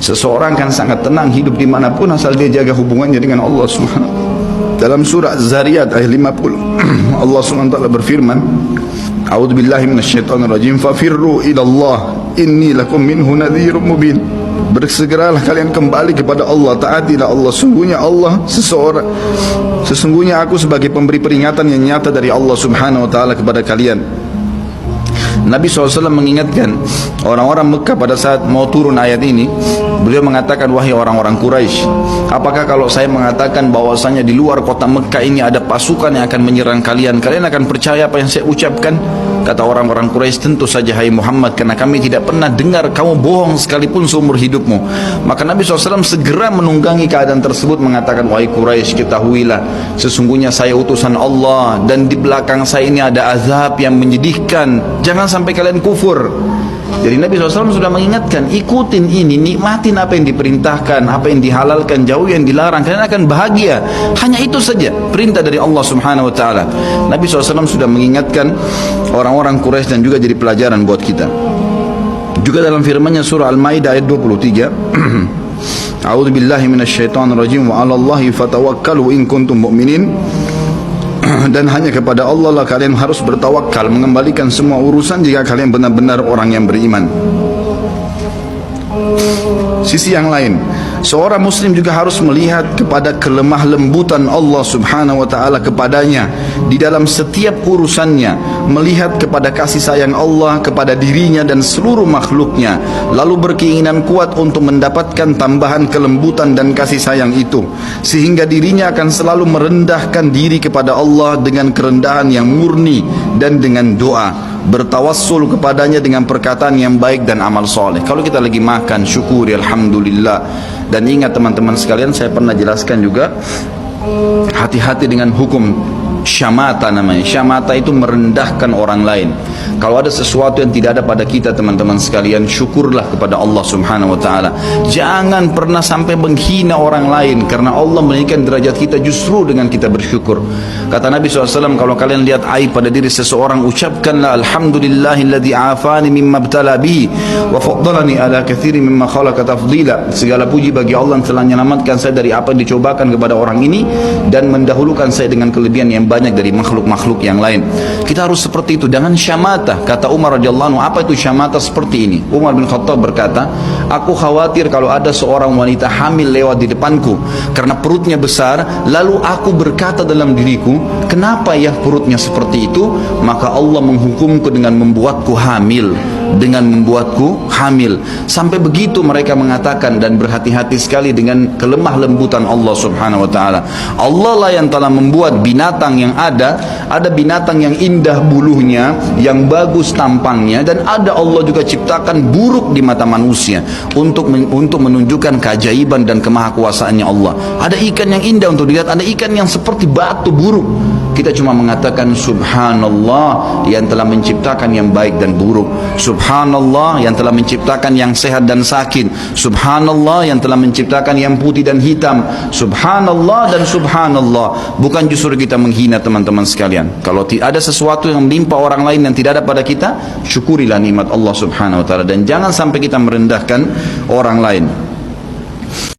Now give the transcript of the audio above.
Seseorang kan sangat tenang hidup dimanapun asal dia jaga hubungannya dengan Allah Subhanahu. Dalam surah Az-Zariyat ayat 50 Allah SWT berfirman, A'udzubillahi minasyaitonirrajim, fafirru ilallah inni lakum minhu nadhirun mubin. Bersegeralah kalian kembali kepada Allah, taatilah Allah, sesungguhnya aku sebagai pemberi peringatan yang nyata dari Allah Subhanahu wa taala kepada kalian. Nabi SAW mengingatkan orang-orang Mekah pada saat mau turun ayat ini. Beliau mengatakan, wahai orang-orang Quraisy, apakah kalau saya mengatakan bahwasanya di luar kota Mekah ini ada pasukan yang akan menyerang kalian, kalian akan percaya apa yang saya ucapkan? Kata orang-orang Quraisy, tentu saja hai Muhammad, karena kami tidak pernah dengar kamu bohong sekalipun seumur hidupmu. Maka Nabi SAW segera menunggangi keadaan tersebut, mengatakan, wahai Quraisy, ketahuilah sesungguhnya saya utusan Allah dan di belakang saya ini ada azab yang menyedihkan, jangan sampai kalian kufur. Jadi Nabi SAW sudah mengingatkan, ikutin ini, nikmatin apa yang diperintahkan, apa yang dihalalkan, jauh yang dilarang, kalian akan bahagia. Hanya itu saja perintah dari Allah Subhanahu wa taala. Nabi SAW sudah mengingatkan orang-orang Quraisy dan juga jadi pelajaran buat kita. Juga dalam firman-Nya surah Al-Maidah ayat 23, A'udzu billahi minasyaitonir rajim wa 'alallahi fatawakkalu in kuntum mu'minin. Dan hanya kepada Allah lah kalian harus bertawakal, mengembalikan semua urusan jika kalian benar-benar orang yang beriman. Sisi yang lain, seorang muslim juga harus melihat kepada kelemah lembutan Allah Subhanahu wa taala kepadanya di dalam setiap urusannya, melihat kepada kasih sayang Allah kepada dirinya dan seluruh makhluknya, lalu berkeinginan kuat untuk mendapatkan tambahan kelembutan dan kasih sayang itu, sehingga dirinya akan selalu merendahkan diri kepada Allah dengan kerendahan yang murni dan dengan doa, bertawassul kepadanya dengan perkataan yang baik dan amal soleh. Kalau kita lagi makan, syukuri alhamdulillah. Dan ingat teman-teman sekalian, saya pernah jelaskan juga, hati-hati dengan hukum syamata namanya. Syamata itu merendahkan orang lain. Kalau ada sesuatu yang tidak ada pada kita teman-teman sekalian, syukurlah kepada Allah Subhanahu wa taala. Jangan pernah sampai menghina orang lain, karena Allah menaikkan derajat kita justru dengan kita bersyukur. Kata Nabi SAW, kalau kalian lihat aib pada diri seseorang, ucapkanlah alhamdulillahilladzi afani mimma ibtala bihi wa faddalani ala katsirin mimma khalaqa tafdila. Segala puji bagi Allah yang telah menyelamatkan saya dari apa yang dicobakan kepada orang ini dan mendahulukan saya dengan kelebihan yang banyak dari makhluk-makhluk yang lain. Kita harus seperti itu, jangan syamata. Kata Umar radhiyallahu anhu, apa itu syamata seperti ini? Umar bin Khattab berkata, aku khawatir kalau ada seorang wanita hamil lewat di depanku karena perutnya besar, lalu aku berkata dalam diriku, kenapa ya perutnya seperti itu? Maka Allah menghukumku dengan membuatku hamil, sampai begitu mereka mengatakan, dan berhati-hati sekali dengan kelemah lembutan Allah Subhanahu wa taala. Allah lah yang telah membuat binatang yang ada binatang yang indah bulunya, yang bagus tampangnya, dan ada Allah juga ciptakan buruk di mata manusia untuk menunjukkan keajaiban dan kemahakuasaannya Allah. Ada ikan yang indah untuk dilihat, ada ikan yang seperti batu buruk. Kita cuma mengatakan subhanallah yang telah menciptakan yang baik dan buruk, subhanallah yang telah menciptakan yang sehat dan sakit, subhanallah yang telah menciptakan yang putih dan hitam, subhanallah dan subhanallah. Bukan justru kita menghina teman-teman sekalian. Kalau ada sesuatu yang menimpa orang lain yang tidak ada pada kita, syukurilah nikmat Allah Subhanahu wa taala, dan jangan sampai kita merendahkan orang lain.